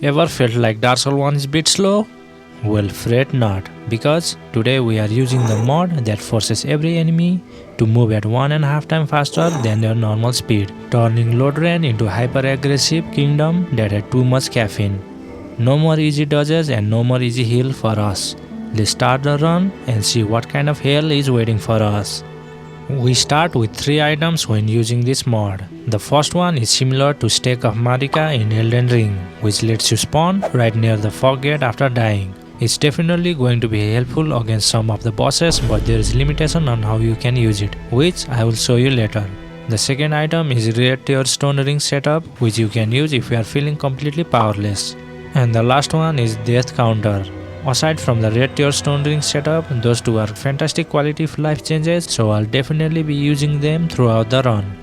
Ever felt like Dark Souls 1 is a bit slow? Well, fret not, because today we are using the mod that forces every enemy to move at 1.5 times faster than their normal speed, turning Lodran into a hyper-aggressive kingdom that had too much caffeine. No more easy dodges and no more easy heal for us. Let's start the run and see what kind of hell is waiting for us. We start with 3 items when using this mod. The first one is similar to Stake of Marika in Elden Ring, which lets you spawn right near the fog gate after dying. It's definitely going to be helpful against some of the bosses, but there is limitation on how you can use it, which I will show you later. The second item is Red Tear Stone Ring setup, which you can use if you are feeling completely powerless. And the last one is Death Counter. Aside from the Red Tear Stone Ring setup, those two are fantastic quality of life changes, so I'll definitely be using them throughout the run.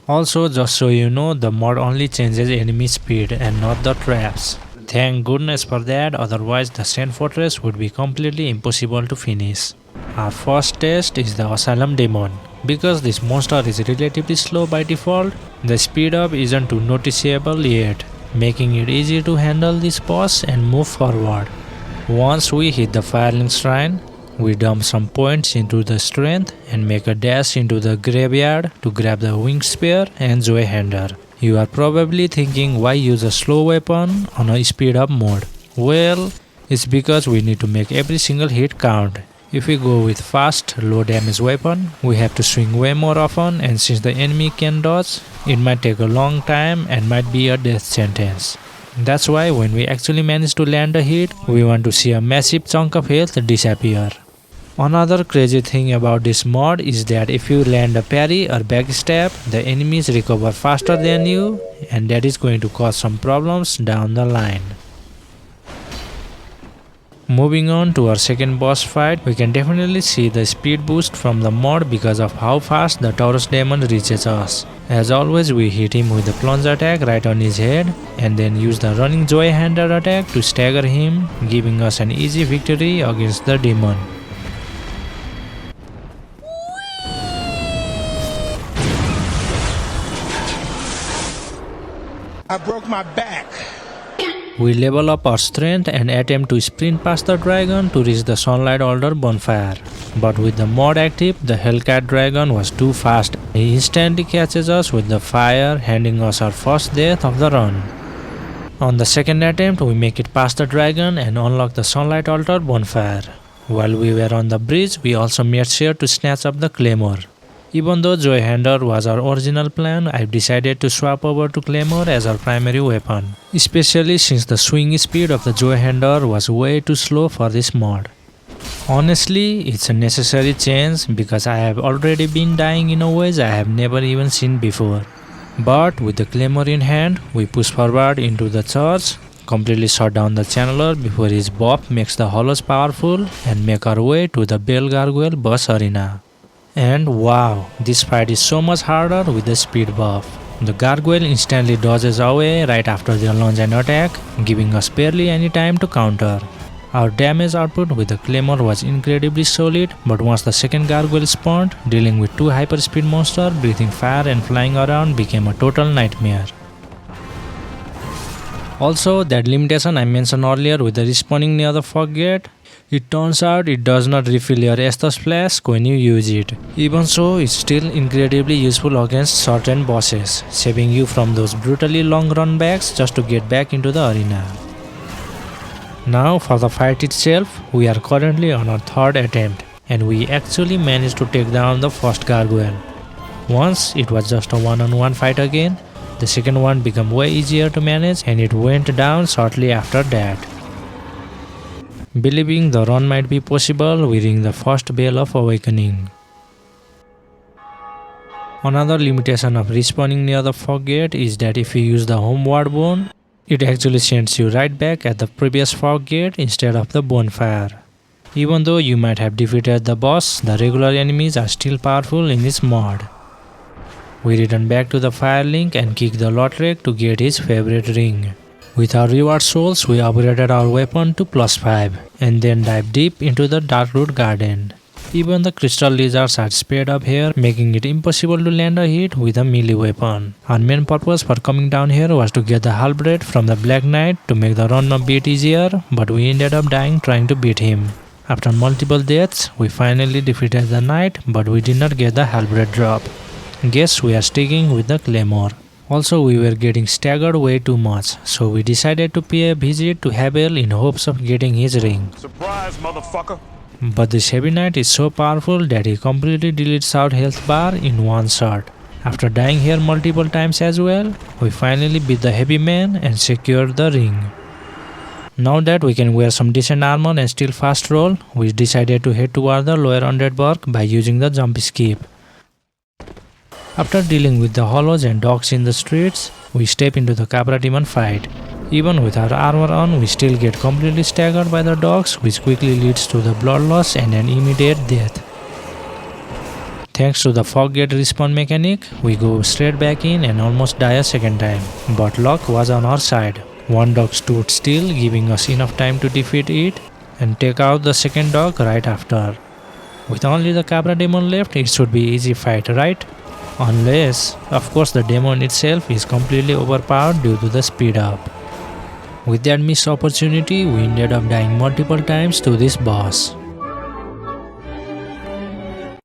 Also, just so you know, the mod only changes enemy speed and not the traps. Thank goodness for that, otherwise the Sand Fortress would be completely impossible to finish. Our first test is the Asylum Demon. Because this monster is relatively slow by default, the speed up isn't too noticeable yet, making it easy to handle this boss and move forward. Once we hit the Firelink Shrine, we dump some points into the strength and make a dash into the graveyard to grab the winged spear and Joy Hander. You are probably thinking why use a slow weapon on a speed up mode. Well, it's because we need to make every single hit count. If we go with fast, low damage weapon, we have to swing way more often, and since the enemy can dodge, it might take a long time and might be a death sentence. That's why when we actually manage to land a hit, we want to see a massive chunk of health disappear. Another crazy thing about this mod is that if you land a parry or backstab, the enemies recover faster than you, and that is going to cause some problems down the line. Moving on to our second boss fight, we can definitely see the speed boost from the mod because of how fast the Taurus Demon reaches us. As always, we hit him with the plunge attack right on his head and then use the running Joy Hander attack to stagger him, giving us an easy victory against the demon. I broke my back. We level up our strength and attempt to sprint past the dragon to reach the Sunlight Altar bonfire. But with the mod active, the Hellcat dragon was too fast. He instantly catches us with the fire, handing us our first death of the run. On the second attempt, we make it past the dragon and unlock the Sunlight Altar bonfire. While we were on the bridge, we also made sure to snatch up the claymore. Even though Joy Hander was our original plan, I've decided to swap over to Claymore as our primary weapon, especially since the swing speed of the Joy Hander was way too slow for this mod. Honestly, it's a necessary change because I have already been dying in ways I have never even seen before. But with the Claymore in hand, we push forward into the church, completely shut down the channeler before his buff makes the hollows powerful, and make our way to the Bell Gargoyle boss arena. And wow, this fight is so much harder with the speed buff. The gargoyle instantly dodges away right after their lunge and attack, giving us barely any time to counter. Our damage output with the claymore was incredibly solid, but once the second gargoyle spawned, dealing with 2 hyperspeed monsters breathing fire and flying around became a total nightmare. Also, that limitation I mentioned earlier with the respawning near the fog gate, it turns out it does not refill your Estus flask when you use it. Even so, it's still incredibly useful against certain bosses, saving you from those brutally long run backs just to get back into the arena. Now for the fight itself, we are currently on our 3rd attempt, and we actually managed to take down the first gargoyle. Once it was just a one-on-one fight again, the second one became way easier to manage and it went down shortly after that. Believing the run might be possible, we ring the first bell of awakening. Another limitation of respawning near the fog gate is that if you use the homeward bone, it actually sends you right back at the previous fog gate instead of the bonfire. Even though you might have defeated the boss, the regular enemies are still powerful in this mod. We return back to the Firelink and kick the Lotrek to get his favorite ring. With our reward souls, we upgraded our weapon to +5 and then dive deep into the Darkroot Garden. Even the crystal lizards are sped up here, making it impossible to land a hit with a melee weapon. Our main purpose for coming down here was to get the halberd from the Black Knight to make the run a bit easier, but we ended up dying trying to beat him. After multiple deaths, we finally defeated the knight, but we did not get the halberd drop. Guess we are sticking with the claymore. Also, we were getting staggered way too much, so we decided to pay a visit to Hebel in hopes of getting his ring. Surprise, motherfucker. But this heavy knight is so powerful that he completely deletes our health bar in one shot. After dying here multiple times as well, we finally beat the heavy man and secured the ring. Now that we can wear some decent armor and still fast roll, we decided to head toward the lower Underdark by using the jump skip. After dealing with the hollows and dogs in the streets, we step into the Capra Demon fight. Even with our armor on, we still get completely staggered by the dogs, which quickly leads to the blood loss and an immediate death. Thanks to the fog gate respawn mechanic, we go straight back in and almost die a second time. But luck was on our side. One dog stood still, giving us enough time to defeat it and take out the second dog right after. With only the Capra Demon left, it should be easy fight, right? Unless, of course, the demon itself is completely overpowered due to the speed up. With that missed opportunity, we ended up dying multiple times to this boss.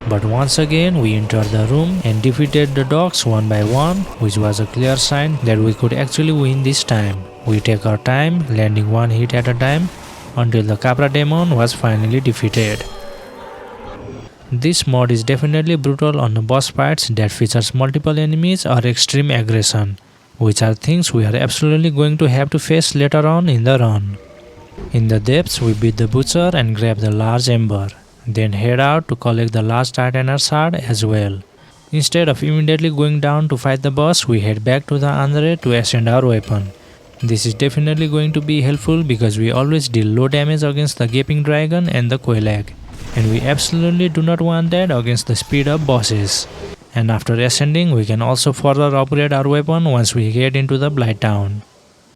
But once again, we entered the room and defeated the dogs one by one, which was a clear sign that we could actually win this time. We take our time, landing one hit at a time, until the Capra Demon was finally defeated. This mod is definitely brutal on the boss fights that features multiple enemies or extreme aggression, which are things we are absolutely going to have to face later on in the run. In the depths, we beat the butcher and grab the large ember, then head out to collect the last Titaner shard as well. Instead of immediately going down to fight the boss, we head back to the Andre to ascend our weapon. This is definitely going to be helpful because we always deal low damage against the Gaping Dragon and the Quelaag, and we absolutely do not want that against the speed up bosses. And after ascending, we can also further upgrade our weapon once we get into the Blight Town.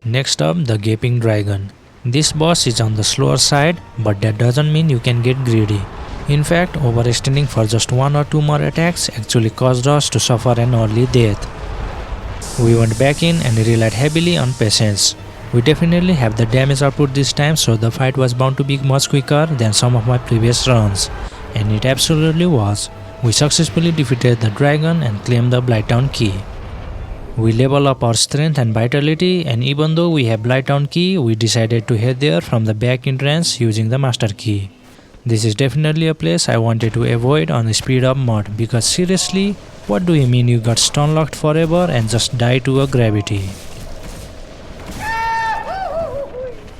Next up, the Gaping Dragon. This boss is on the slower side, but that doesn't mean you can get greedy. In fact, overextending for just one or two more attacks actually caused us to suffer an early death. We went back in and relied heavily on patience. We definitely have the damage output this time, so the fight was bound to be much quicker than some of my previous runs. And it absolutely was. We successfully defeated the dragon and claimed the Blighttown key. We level up our strength and vitality, and even though we have Blighttown key, we decided to head there from the back entrance using the master key. This is definitely a place I wanted to avoid on the speed up mod, because seriously, what do you mean you got stun locked forever and just die to a gravity?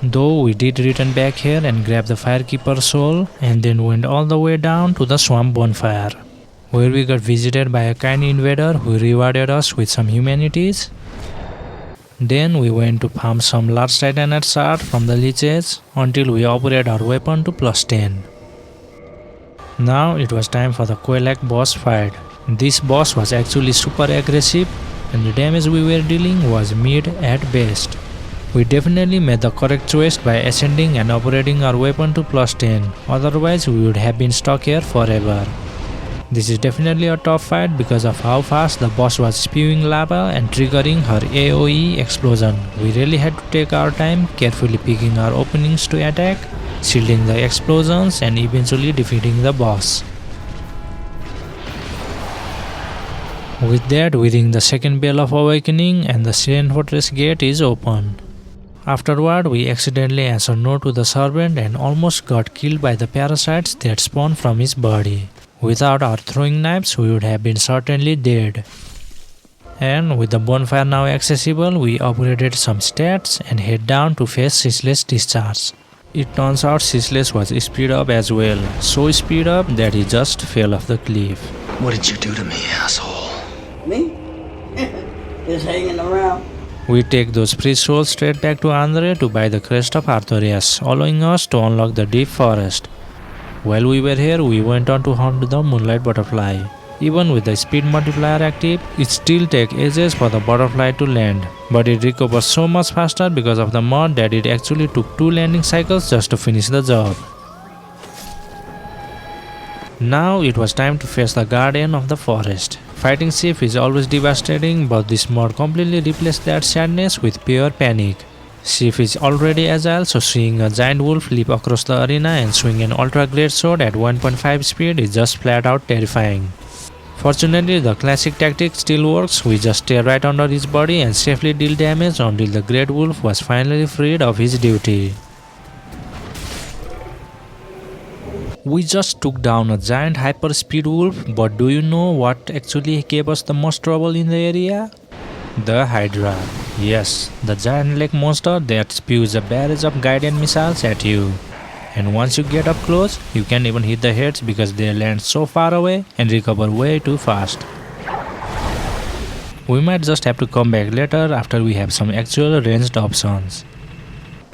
Though we did return back here and grab the Firekeeper soul and then went all the way down to the swamp bonfire, where we got visited by a kind invader who rewarded us with some humanities. Then we went to farm some large Titaner shard from the leeches until we upgraded our weapon to +10. Now it was time for the Quelaag boss fight. This boss was actually super aggressive and the damage we were dealing was mid at best. We definitely made the correct choice by ascending and upgrading our weapon to +10, otherwise we would have been stuck here forever. This is definitely a tough fight because of how fast the boss was spewing lava and triggering her AoE explosion. We really had to take our time, carefully picking our openings to attack, shielding the explosions and eventually defeating the boss. With that, we ring the second bell of awakening and the Siren Fortress gate is open. Afterward, we accidentally answered no to the servant and almost got killed by the parasites that spawned from his body. Without our throwing knives, we would have been certainly dead. And with the bonfire now accessible, we upgraded some stats and head down to face Ceaseless Discharge. It turns out Ceaseless was speed up as well, so speed up that he just fell off the cliff. What did you do to me, asshole? Me? Just hanging around. We take those free souls straight back to Andre to buy the crest of Arthurius, allowing us to unlock the deep forest. While we were here, we went on to hunt the Moonlight Butterfly. Even with the speed multiplier active, it still takes ages for the butterfly to land, but it recovers so much faster because of the mod that it actually took 2 landing cycles just to finish the job. Now it was time to face the guardian of the forest. Fighting Sif is always devastating, but this mod completely replaced that sadness with pure panic. Sif is already agile, so seeing a giant wolf leap across the arena and swing an ultra great sword at 1.5 speed is just flat out terrifying. Fortunately, the classic tactic still works. We just stay right under his body and safely deal damage until the great wolf was finally freed of his duty. We just took down a giant hyper speed wolf, but do you know what actually gave us the most trouble in the area? The Hydra. Yes, the giant lake monster that spews a barrage of guided missiles at you. And once you get up close, you can't even hit the heads because they land so far away and recover way too fast. We might just have to come back later after we have some actual ranged options.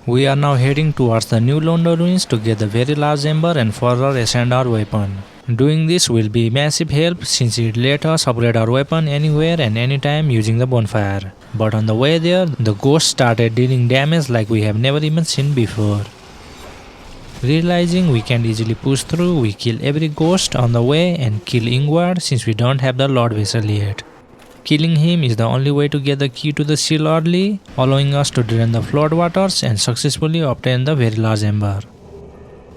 We are now heading towards the new Londo ruins to get the very large ember and further ascend our weapon. Doing this will be massive help since it let us upgrade our weapon anywhere and anytime using the bonfire. But on the way there, the ghost started dealing damage like we have never even seen before. Realizing we can't easily push through, we kill every ghost on the way and kill Ingward since we don't have the Lord Vessel yet. Killing him is the only way to get the key to the seal early, allowing us to drain the flood waters and successfully obtain the very large ember.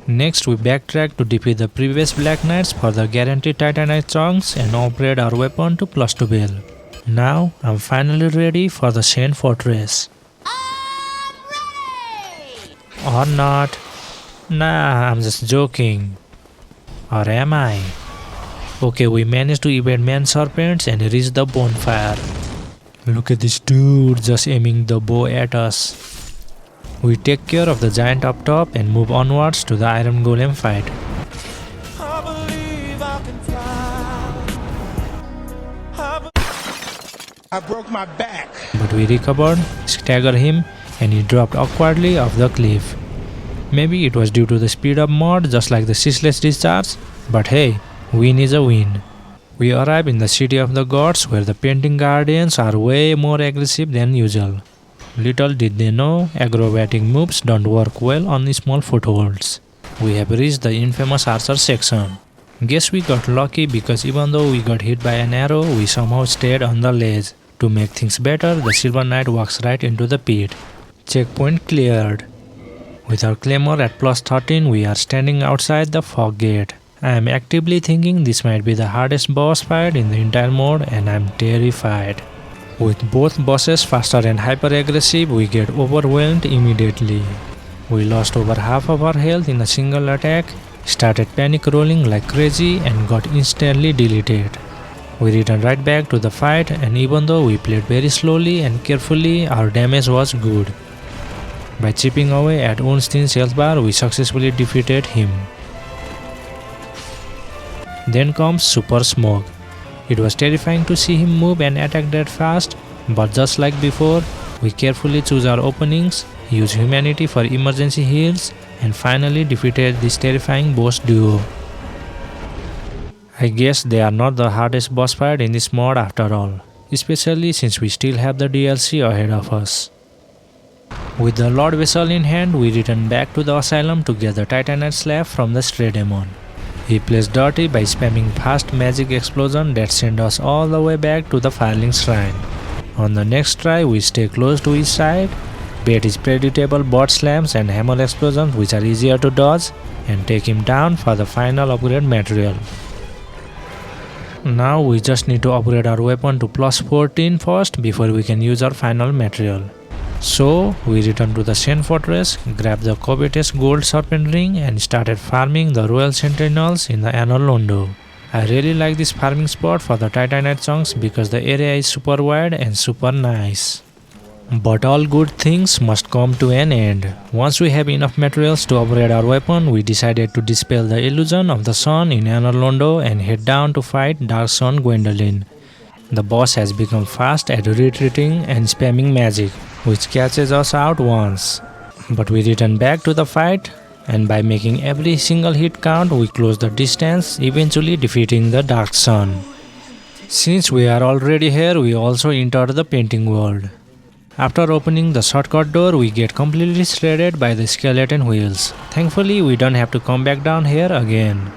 Next, we backtrack to defeat the previous Black Knights for the guaranteed Titanite chunks and upgrade our weapon to +2 bell. Now, I'm finally ready for the Saint Fortress. Or not. Nah, I'm just joking. Or am I? Okay, we managed to evade man serpents and reach the bonfire. Look at this dude just aiming the bow at us. We take care of the giant up top and move onwards to the iron golem fight. I broke my back. But we recovered, staggered him, and he dropped awkwardly off the cliff. Maybe it was due to the speed up mod, just like the ceaseless discharge, but hey, win is a win. We arrive in the city of the gods where the painting guardians are way more aggressive than usual. Little did they know, acrobatic moves don't work well on small footholds. We have reached the infamous archer section. Guess we got lucky because even though we got hit by an arrow, we somehow stayed on the ledge. To make things better, the Silver Knight walks right into the pit. Checkpoint cleared. With our claymore at +13, we are standing outside the fog gate. I am actively thinking this might be the hardest boss fight in the entire mode and I am terrified. With both bosses faster and hyper aggressive, we get overwhelmed immediately. We lost over half of our health in a single attack, started panic rolling like crazy and got instantly deleted. We returned right back to the fight and even though we played very slowly and carefully, our damage was good. By chipping away at Ornstein's health bar, we successfully defeated him. Then comes Super Smoke. It was terrifying to see him move and attack that fast, but just like before, we carefully choose our openings, use humanity for emergency heals, and finally defeated this terrifying boss duo. I guess they are not the hardest boss fight in this mod after all, especially since we still have the DLC ahead of us. With the Lord Vessel in hand, we return back to the asylum to get the Titanite slab from the Stray Demon. He plays dirty by spamming fast magic explosion that send us all the way back to the Firelink Shrine. On the next try, we stay close to his side, bait his predictable bot slams and hammer explosions which are easier to dodge, and take him down for the final upgrade material. Now we just need to upgrade our weapon to +14 first before we can use our final material. So we returned to the Saint Fortress, grabbed the covetous gold serpent ring and started farming the royal sentinels in the Anor Londo. I really like this farming spot for the Titanite chunks because the area is super wide and super nice. But all good things must come to an end. Once we have enough materials to upgrade our weapon, we decided to dispel the illusion of the sun in Anor Londo and head down to fight Dark Sun Gwendolyn. The boss has become fast at retreating and spamming magic, which catches us out once. But we return back to the fight, and by making every single hit count, we close the distance, eventually defeating the Dark Sun. Since we are already here, we also enter the painting world. After opening the shortcut door, we get completely shredded by the skeleton wheels. Thankfully, we don't have to come back down here again.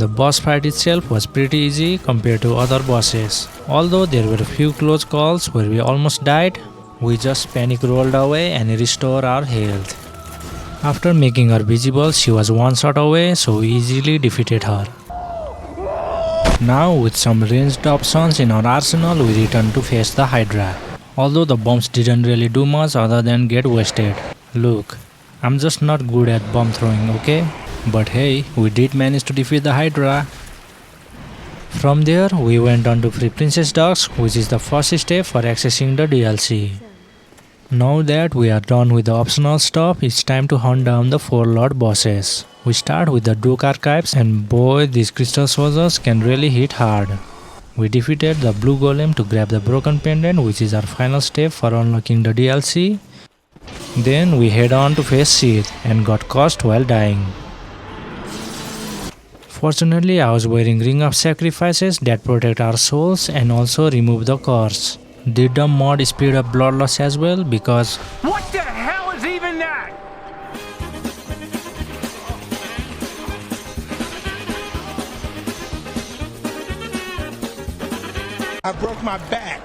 The boss fight itself was pretty easy compared to other bosses. Although there were a few close calls where we almost died, we just panic rolled away and restored our health. After making her visible, she was one shot away, so we easily defeated her. Now with some ranged options in our arsenal, we return to face the Hydra. Although the bombs didn't really do much other than get wasted. Look, I'm just not good at bomb throwing, okay? But hey, we did manage to defeat the Hydra. From there, we went on to free Princess Dogs, which is the first step for accessing the DLC. Now that we are done with the optional stuff, it's time to hunt down the 4 Lord bosses. We start with the Duke Archives, and boy, these crystal soldiers can really hit hard. We defeated the blue golem to grab the broken pendant, which is our final step for unlocking the DLC. Then we head on to face Sith and got cursed while dying. Fortunately, I was wearing Ring of Sacrifices that protect our souls and also remove the curse. Did the mod speed up blood loss as well? Because What the hell is even that? I broke my back.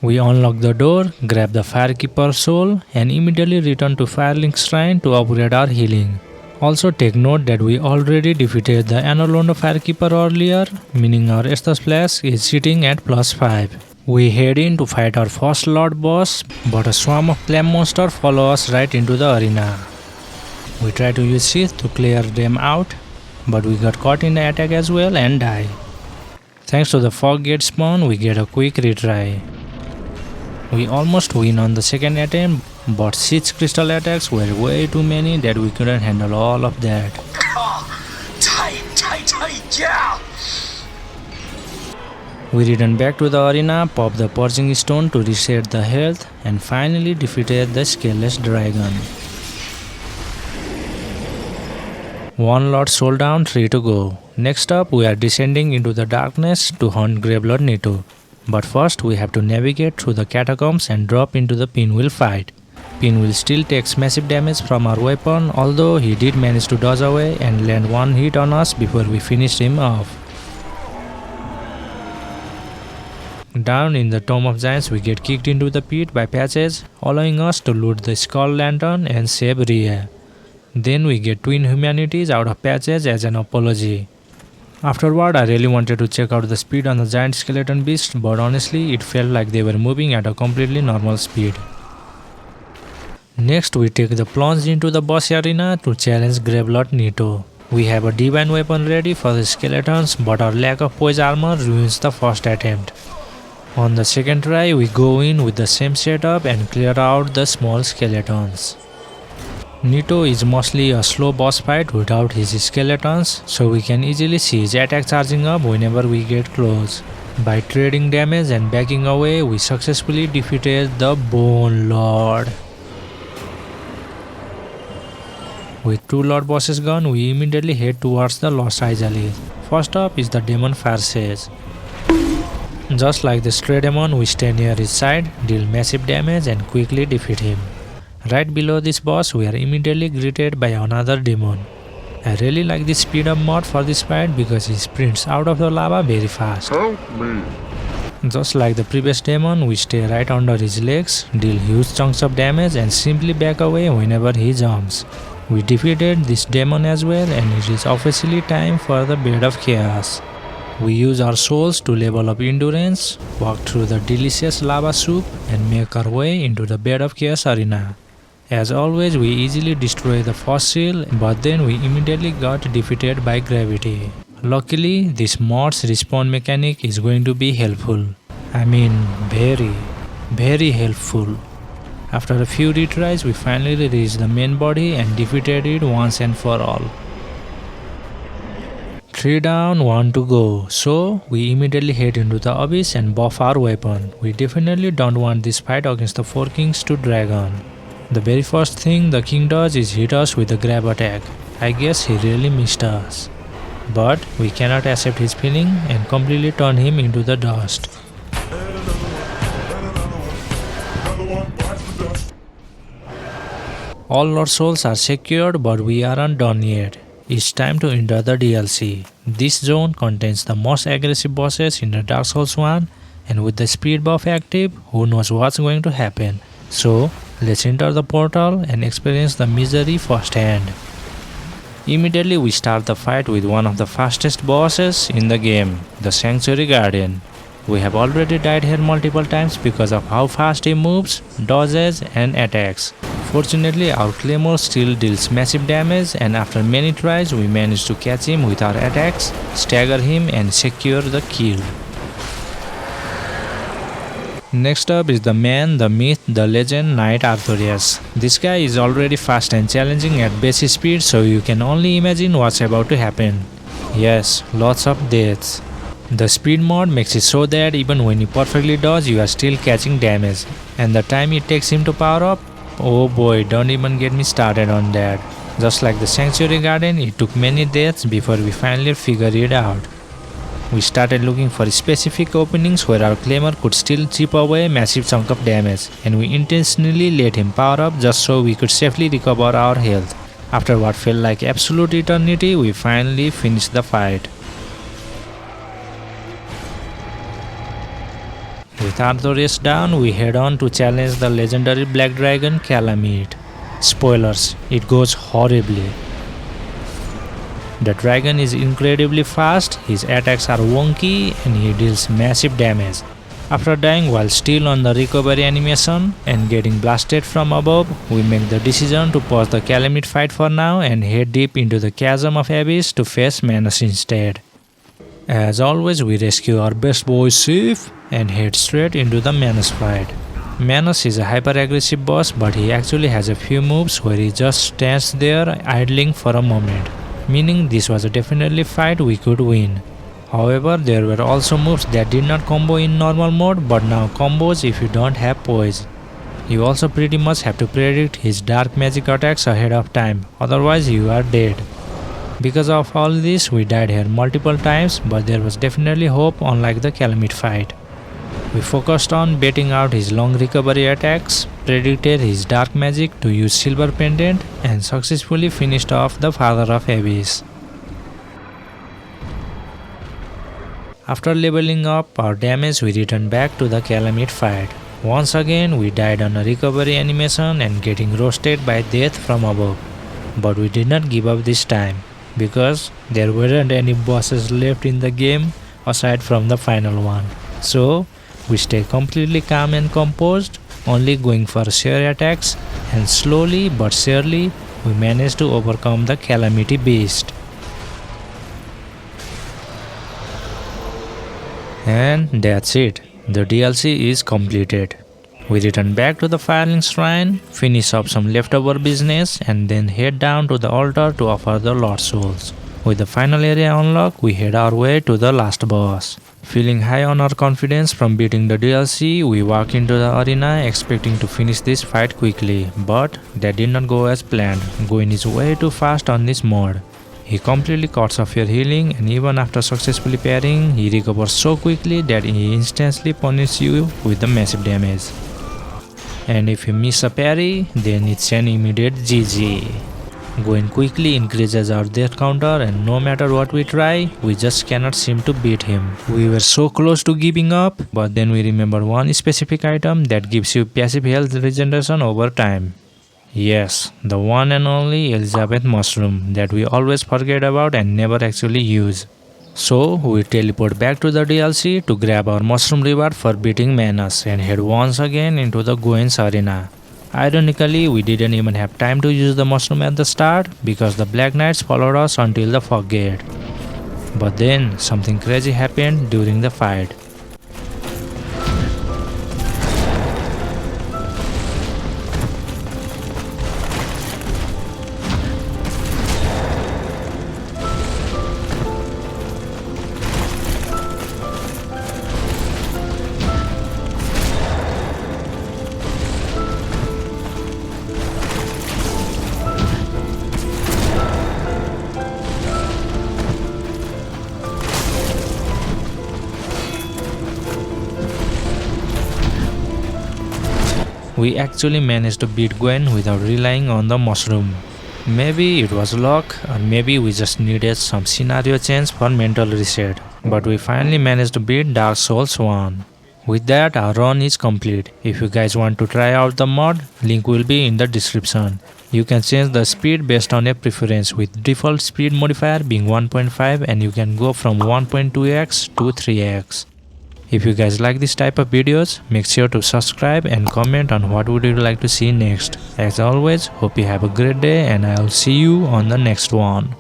we unlocked the door, grabbed the Firekeeper soul, and immediately returned to Firelink Shrine to upgrade our healing. Also take note that we already defeated the Anolondo Firekeeper earlier, meaning our Estus Flask is sitting at +5. We head in to fight our first Lord boss, but a swarm of clam monsters follow us right into the arena. We try to use Sith to clear them out, but we got caught in the attack as well and die. Thanks to the fog gate spawn, we get a quick retry. We almost win on the second attempt, but Sith's crystal attacks were way too many that we couldn't handle all of that. Tight, yeah! We returned back to the arena, popped the purging stone to reset the health, and finally defeated the scaleless dragon. 1 Lord soul down, 3 to go. Next up, we are descending into the darkness to hunt Gravelord Nito. But first, we have to navigate through the catacombs and drop into the Pinwheel fight. Pinwheel still takes massive damage from our weapon, although he did manage to dodge away and land one hit on us before we finished him off. Down in the Tomb of Giants, we get kicked into the pit by Patches, allowing us to loot the Skull Lantern and save Rhea. Then we get twin humanities out of Patches as an apology. Afterward, I really wanted to check out the speed on the giant skeleton beast, but honestly, it felt like they were moving at a completely normal speed. Next, we take the plunge into the boss arena to challenge Gravelord Nito. We have a divine weapon ready for the skeletons, but our lack of poise armor ruins the first attempt. On the second try, we go in with the same setup and clear out the small skeletons. Nito is mostly a slow boss fight without his skeletons, so we can easily see his attack charging up whenever we get close. By trading damage and backing away, we successfully defeated the Bone Lord. With 2 Lord bosses gone, we immediately head towards the Lost Izalith. First up is the Demon Fire Sage. Just like the Stray Demon, we stay near his side, deal massive damage and quickly defeat him. Right below this boss, we are immediately greeted by another demon. I really like the speed up mod for this fight because he sprints out of the lava very fast. Help me. Just like the previous demon, we stay right under his legs, deal huge chunks of damage and simply back away whenever he jumps. We defeated this demon as well, and it is officially time for the Bed of Chaos. We use our souls to level up endurance, walk through the delicious lava soup and make our way into the Bed of Chaos arena. As always, we easily destroy the fossil, but then we immediately got defeated by gravity. Luckily, this mod's respawn mechanic is going to be helpful. I mean, very helpful. After a few retries, we finally reached the main body and defeated it once and for all. 3 down, 1 to go. So, we immediately head into the abyss and buff our weapon. We definitely don't want this fight against the 4 kings to drag on. The very first thing the king does is hit us with a grab attack. I guess he really missed us. But we cannot accept his feeling and completely turn him into the dust. All our souls are secured, but we aren't done yet. It's time to enter the DLC. This zone contains the most aggressive bosses in the Dark Souls 1, and with the speed buff active, who knows what's going to happen. So, let's enter the portal and experience the misery firsthand. Immediately we start the fight with one of the fastest bosses in the game, the Sanctuary Guardian. We have already died here multiple times because of how fast he moves, dodges and attacks. Fortunately, our claymore still deals massive damage, and after many tries we managed to catch him with our attacks, stagger him and secure the kill. Next up is the man, the myth, the legend, Knight Arthurius. This guy is already fast and challenging at basic speed, so you can only imagine what's about to happen. Yes, lots of deaths. The speed mod makes it so that even when you perfectly dodge, you are still catching damage. And the time it takes him to power up, oh boy, don't even get me started on that. Just like the Sanctuary Garden, it took many deaths before we finally figured it out. We started looking for specific openings where our claymore could still chip away a massive chunk of damage, and we intentionally let him power up just so we could safely recover our health. After what felt like absolute eternity, we finally finished the fight. With Arthurius down, we head on to challenge the legendary Black Dragon Calamite. Spoilers, it goes horribly. The dragon is incredibly fast, his attacks are wonky and he deals massive damage. After dying while still on the recovery animation and getting blasted from above, we make the decision to pause the Calamite fight for now and head deep into the chasm of abyss to face Manus instead. As always, we rescue our best boy Sif and head straight into the Manus fight. Manus is a hyper-aggressive boss, but he actually has a few moves where he just stands there idling for a moment, meaning this was a definitely fight we could win. However, there were also moves that did not combo in normal mode but now combos if you don't have poise. You also pretty much have to predict his dark magic attacks ahead of time, otherwise you are dead. Because of all this, we died here multiple times, but there was definitely hope unlike the Calamite fight. We focused on baiting out his long recovery attacks, predicted his dark magic to use Silver Pendant, and successfully finished off the Father of Abyss. After leveling up our damage, we returned back to the Calamite fight. Once again, we died on a recovery animation and getting roasted by death from above. But we did not give up this time, because there weren't any bosses left in the game aside from the final one. So, we stay completely calm and composed, only going for sheer attacks, and slowly but surely we manage to overcome the Calamity Beast. And that's it. The DLC is completed. We return back to the Firelink Shrine, finish up some leftover business, and then head down to the altar to offer the Lord Souls. With the final area unlocked, we head our way to the last boss. Feeling high on our confidence from beating the DLC, we walk into the arena expecting to finish this fight quickly, but that did not go as planned. Gwyn is way too fast on this mod. He completely cuts off your healing, and even after successfully parrying, he recovers so quickly that he instantly punishes you with the massive damage. And if you miss a parry, then it's an immediate GG. Gwyn quickly increases our death counter, and no matter what we try, we just cannot seem to beat him. We were so close to giving up, but then we remember one specific item that gives you passive health regeneration over time. Yes, the one and only Elizabeth Mushroom that we always forget about and never actually use. So, we teleport back to the DLC to grab our mushroom reward for beating Manus and head once again into the Gwyn's arena. Ironically, we didn't even have time to use the mushroom at the start because the Black Knights followed us until the fog gate. But then, something crazy happened during the fight. We actually managed to beat Gwen without relying on the mushroom. Maybe it was luck, or maybe we just needed some scenario change for mental reset. But we finally managed to beat Dark Souls 1. With that, our run is complete. If you guys want to try out the mod, link will be in the description. You can change the speed based on your preference, with default speed modifier being 1.5, and you can go from 1.2x to 3x. If you guys like this type of videos, make sure to subscribe and comment on what would you like to see next. As always, hope you have a great day and I'll see you on the next one.